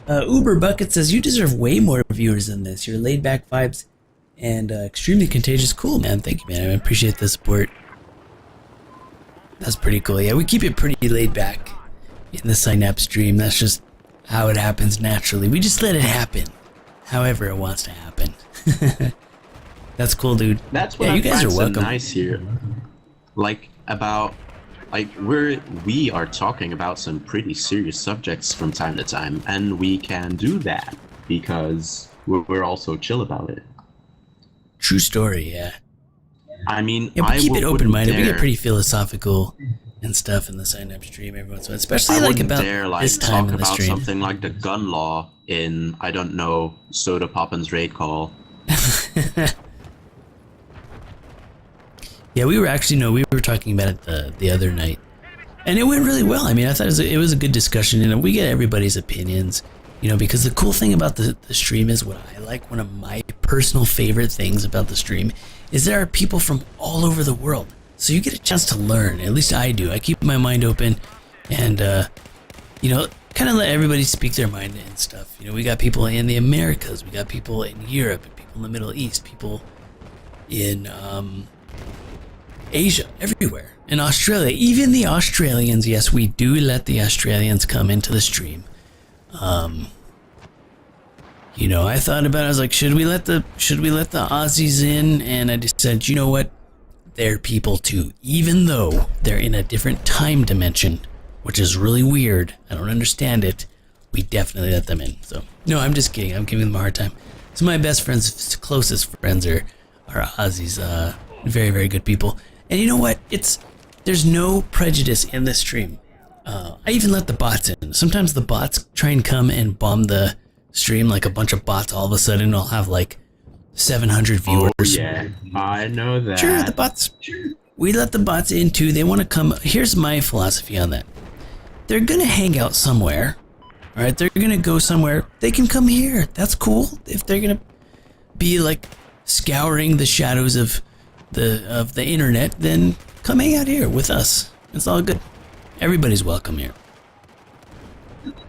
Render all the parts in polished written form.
Uber Bucket says, you deserve way more viewers than this. Your laid back vibes and extremely contagious. Cool, man. Thank you, man. I appreciate the support. That's pretty cool. Yeah, we keep it pretty laid back in the Synapse stream. That's just how it happens naturally. We just let it happen however it wants to happen. That's cool, dude. That's what you guys are welcome. So nice here. Like we are talking about some pretty serious subjects from time to time, and we can do that because we're also chill about it. True story, yeah. I mean, yeah, we keep it open-minded. We get pretty philosophical and stuff in the sign-up stream every once in a while, especially like about this time in the stream. Talk about something like the gun law in, I don't know, Soda Poppin's raid call. Yeah, we were talking about it the other night, and it went really well. I mean, I thought it was a good discussion, and we get everybody's opinions, because the cool thing about the stream is what I like. One of my personal favorite things about the stream is there are people from all over the world, so you get a chance to learn. At least I do. I keep my mind open, and kind of let everybody speak their mind and stuff. We got people in the Americas, we got people in Europe, people in the Middle East, people in Asia, everywhere, in Australia, even the Australians. Yes, we do let the Australians come into the stream. I thought about it. I was like, should we let the Aussies in? And I just said, you know what? They're people too, even though they're in a different time dimension, which is really weird. I don't understand it. We definitely let them in. So no, I'm just kidding. I'm giving them a hard time. Some of my best friends, closest friends are Aussies. Very, very good people. And you know what? There's no prejudice in this stream. I even let the bots in. Sometimes the bots try and come and bomb the stream, like a bunch of bots. All of a sudden, I'll have like 700 viewers. Oh, yeah, I know that. Sure, the bots. We let the bots in too. They want to come. Here's my philosophy on that. They're gonna hang out somewhere. All right, they're gonna go somewhere. They can come here. That's cool. If they're gonna be like scouring the shadows of the internet, then come hang out here with us. It's all good. Everybody's welcome here.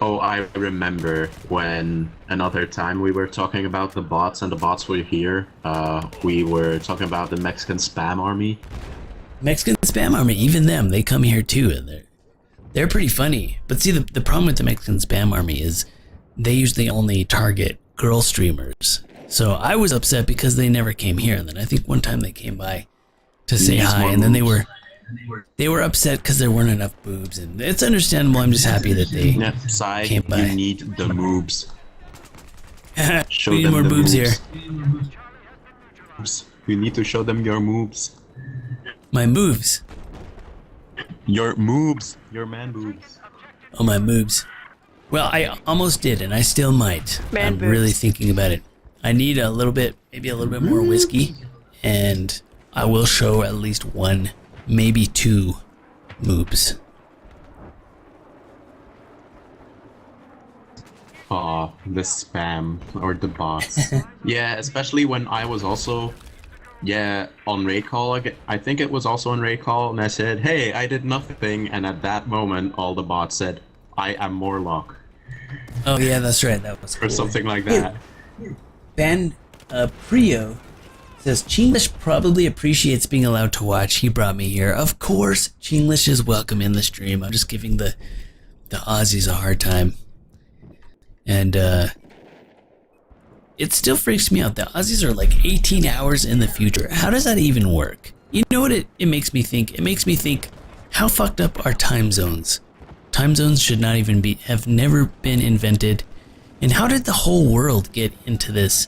Oh, I remember when another time we were talking about the bots and the bots were here. We were talking about the Mexican spam army. Mexican spam army, even them, they come here too, and they're pretty funny. But see, the problem with the Mexican spam army is they usually only target girl streamers. So I was upset because they never came here, and then I think one time they came by to say hi, and then they were upset because there weren't enough boobs, and it's understandable. I'm just happy that they came by. You need the moobs. We need more boobs here. You need to show them your moves. My moves. Your moves. Your man boobs. Oh, my moves. Well, I almost did, and I still might. I'm really thinking about it. I need a little bit, maybe a little bit more whiskey, and I will show at least one, maybe two moves. Aw, the spam or the bots. Yeah, especially when I was also, on raid call. I think it was also on raid call, and I said, hey, I did nothing, and at that moment, all the bots said, I am Morlock. Oh yeah, that's right, that was cool. Or something like that. Ben Prio says, Chinglish probably appreciates being allowed to watch. He brought me here. Of course, Chinglish is welcome in the stream. I'm just giving the Aussies a hard time. And it still freaks me out. The Aussies are like 18 hours in the future. How does that even work? You know what it makes me think? It makes me think, how fucked up are time zones? Time zones should not even have never been invented. And how did the whole world get into this,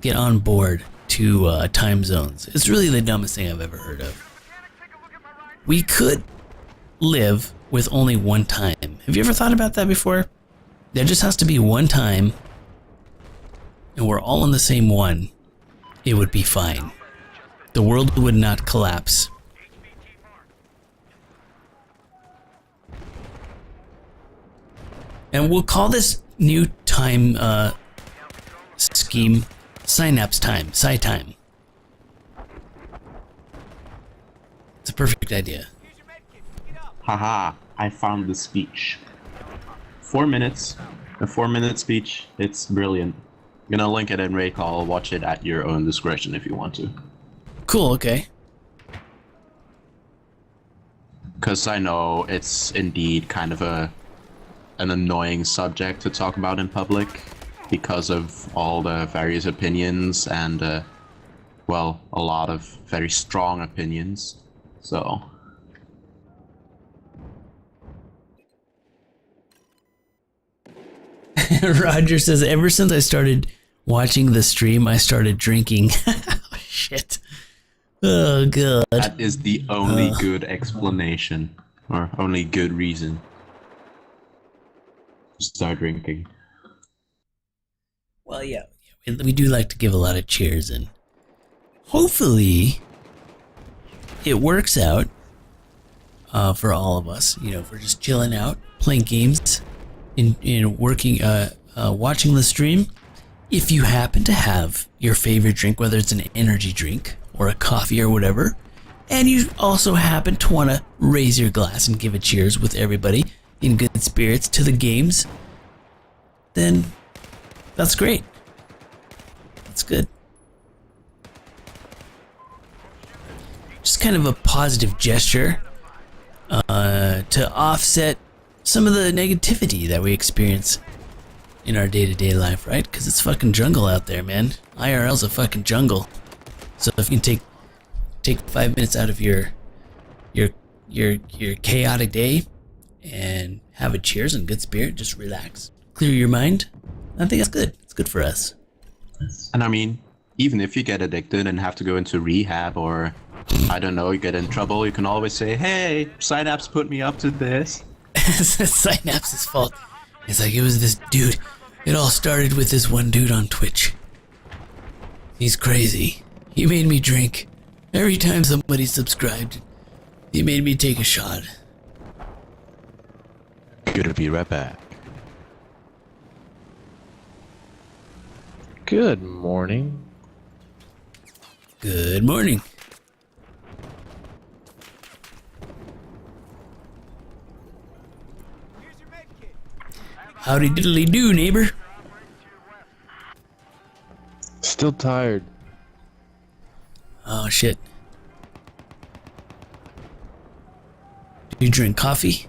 get on board to time zones? It's really the dumbest thing I've ever heard of. We could live with only one time. Have you ever thought about that before? There just has to be one time, and we're all in the same one. It would be fine. The world would not collapse. And we'll call this new time scheme Synapse time, Psy time. It's a perfect idea. Haha, I found the speech. 4 minutes, A 4-minute speech. It's brilliant. I'm gonna link it in Raid Call. Watch it at your own discretion if you want to. Cool, okay. Because I know it's indeed kind of an annoying subject to talk about in public because of all the various opinions and, well, a lot of very strong opinions. So... Roger says, ever since I started watching the stream, I started drinking. Oh, shit. Oh, God. That is the only good explanation, or only good reason to start drinking. Well, yeah, we do like to give a lot of cheers, and hopefully it works out for all of us. You know, if we're just chilling out, playing games, in working, watching the stream. If you happen to have your favorite drink, whether it's an energy drink or a coffee or whatever, and you also happen to want to raise your glass and give a cheers with everybody in good spirits to the games, then that's great. That's good. Just kind of a positive gesture to offset some of the negativity that we experience in our day-to-day life, right? Because it's fucking jungle out there, man. IRL's a fucking jungle. So if you can take 5 minutes out of your chaotic day and have a cheers and good spirit, just relax, clear your mind, I think that's good. It's good for us. And I mean, even if you get addicted and have to go into rehab or, I don't know, you get in trouble, you can always say, hey, Synapse put me up to this. Synapse's fault. It's like, it was this dude. It all started with this one dude on Twitch. He's crazy. He made me drink. Every time somebody subscribed, he made me take a shot. Gonna be right back. Good morning. Good morning. Howdy diddly do, neighbor. Still tired. Oh shit. Do you drink coffee?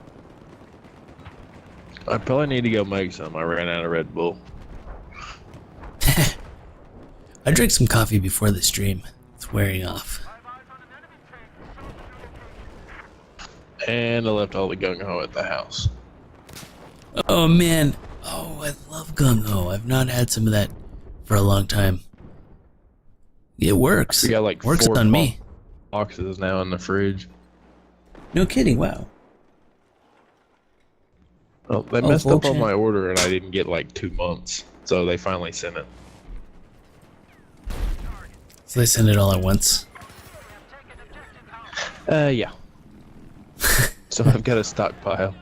I probably need to go make some. I ran out of Red Bull. I drank some coffee before the stream. It's wearing off. And I left all the gung-ho at the house. Oh man. Oh, I love gung-ho. I've not had some of that for a long time. It works. We got like works 4 on me. boxes now in the fridge. No kidding. Wow. Well, they messed up on my order and I didn't get like 2 months. So they finally sent it. So they send it all at once. Yeah. So I've got a stockpile.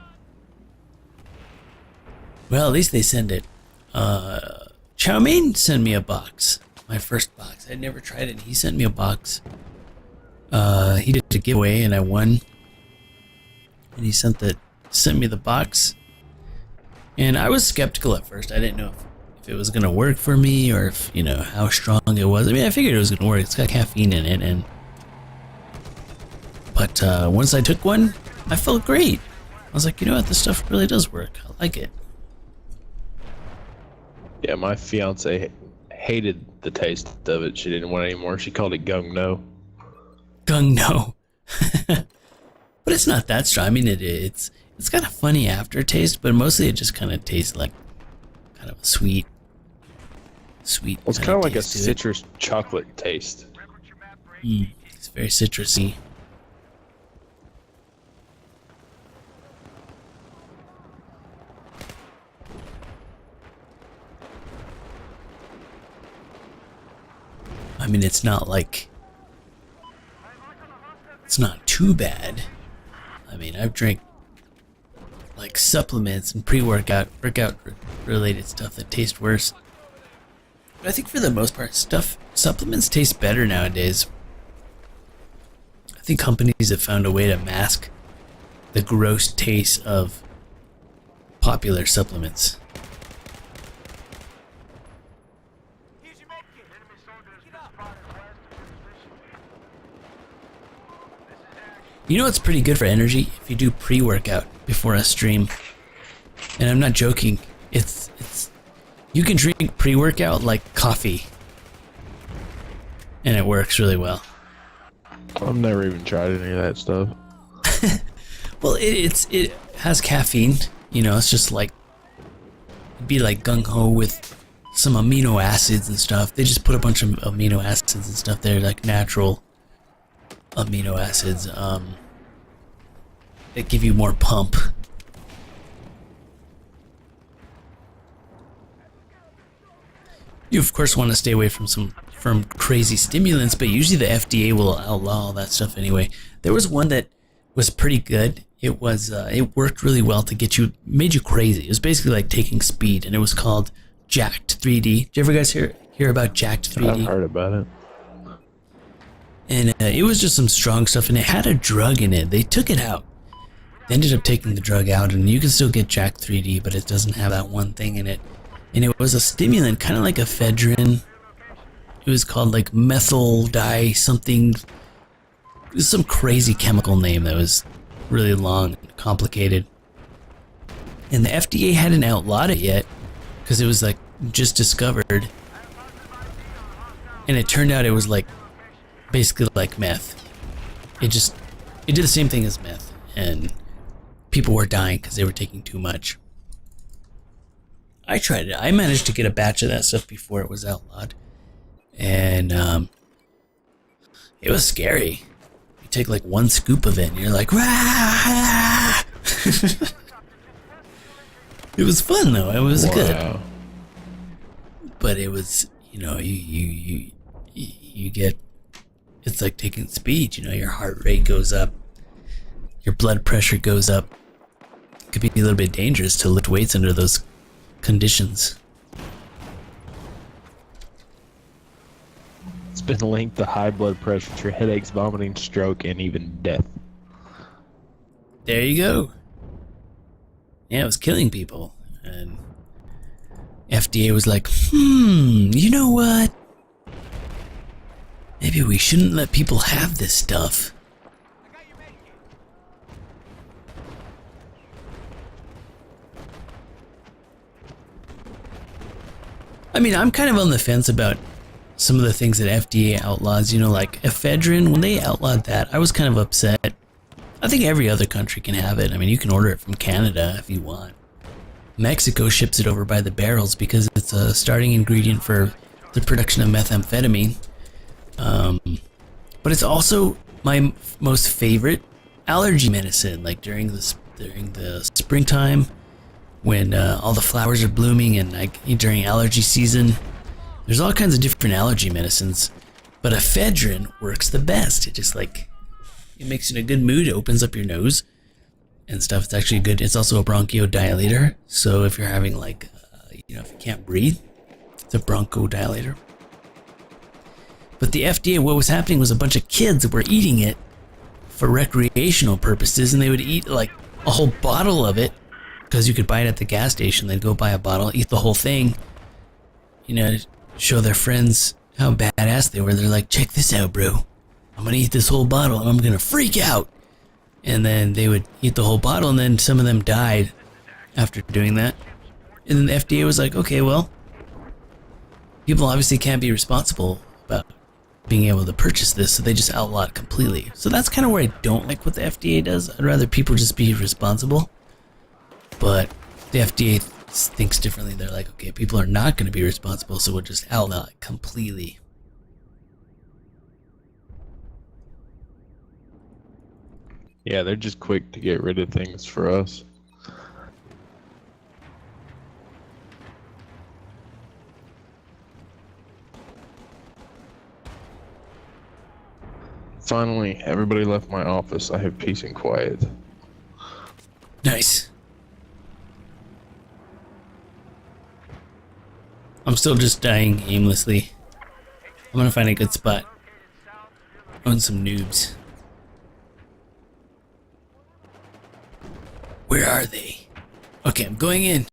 Well, at least they send it. Chow Mein sent me a box. My first box. I'd never tried it. He sent me a box. He did a giveaway and I won. And he sent me the box. And I was skeptical at first. I didn't know if it was gonna work for me or if, you know, how strong it was. I mean, I figured it was gonna work. It's got caffeine in it, but once I took one, I felt great. I was like, you know what, this stuff really does work. I like it. Yeah, my fiance hated the taste of it. She didn't want it anymore. She called it gung no. Gung no. But it's not that strong. I mean, it's got a funny aftertaste, but mostly it just kind of tastes like kind of a sweet. Well, it's kind of like a citrus chocolate taste. It's very citrusy. I mean, it's not too bad. I mean, I've drank like supplements and workout related stuff that taste worse. But I think for the most part, supplements taste better nowadays. I think companies have found a way to mask the gross taste of popular supplements. You know what's pretty good for energy? If you do pre-workout before a stream. And I'm not joking. It's you can drink pre-workout like coffee. And it works really well. I've never even tried any of that stuff. Well, it has caffeine. You know, it's just like it'd be like gung-ho with some amino acids and stuff. They just put a bunch of amino acids and stuff there, like natural amino acids that give you more pump. You of course want to stay away from crazy stimulants, but usually the FDA will outlaw all that stuff anyway. There was one that was pretty good. It was it worked really well to made you crazy. It was basically like taking speed, and it was called Jacked 3D. Did you ever guys hear about Jacked 3D? I've heard about it. And it was just some strong stuff, and it had a drug in it. They took it out. They ended up taking the drug out, and you can still get Jacked 3D, but it doesn't have that one thing in it. And it was a stimulant, kind of like ephedrine. It was called like methyl di something. It was some crazy chemical name that was really long and complicated. And the FDA hadn't outlawed it yet, because it was like just discovered. And it turned out it was like basically like meth. It did the same thing as meth, and people were dying because they were taking too much. I tried it. I managed to get a batch of that stuff before it was outlawed, and it was scary. You take like one scoop of it, and you're like, rah! It was fun though. It was good, but it was, you know, you get. It's like taking speed, you know, your heart rate goes up, your blood pressure goes up. It could be a little bit dangerous to lift weights under those conditions. It's been linked to high blood pressure, headaches, vomiting, stroke, and even death. There you go. Yeah, it was killing people. And FDA was like, you know what? Maybe we shouldn't let people have this stuff. I mean, I'm kind of on the fence about some of the things that FDA outlaws, you know, like ephedrine. When they outlawed that, I was kind of upset. I think every other country can have it. I mean, you can order it from Canada if you want. Mexico ships it over by the barrels because it's a starting ingredient for the production of methamphetamine. But it's also my most favorite allergy medicine. Like during the springtime, when all the flowers are blooming, and like during allergy season, there's all kinds of different allergy medicines. But ephedrine works the best. It just like it makes you in a good mood. It opens up your nose and stuff. It's actually good. It's also a bronchodilator. So if you're having like, you know, if you can't breathe, it's a bronchodilator. But the FDA, what was happening was a bunch of kids that were eating it for recreational purposes, and they would eat like a whole bottle of it because you could buy it at the gas station. They'd go buy a bottle, eat the whole thing, you know, show their friends how badass they were. They're like, check this out, bro. I'm gonna eat this whole bottle and I'm gonna freak out. And then they would eat the whole bottle, and then some of them died after doing that. And then the FDA was like, okay, well, people obviously can't be responsible about being able to purchase this, so they just outlaw it completely. So that's kind of where I don't like what the FDA does. I'd rather people just be responsible. But the FDA thinks differently. They're like, okay, people are not going to be responsible, so we'll just outlaw it completely. Yeah, they're just quick to get rid of things for us. Finally, everybody left my office. I have peace and quiet. Nice. I'm still just dying aimlessly. I'm gonna find a good spot. On some noobs. Where are they? Okay, I'm going in.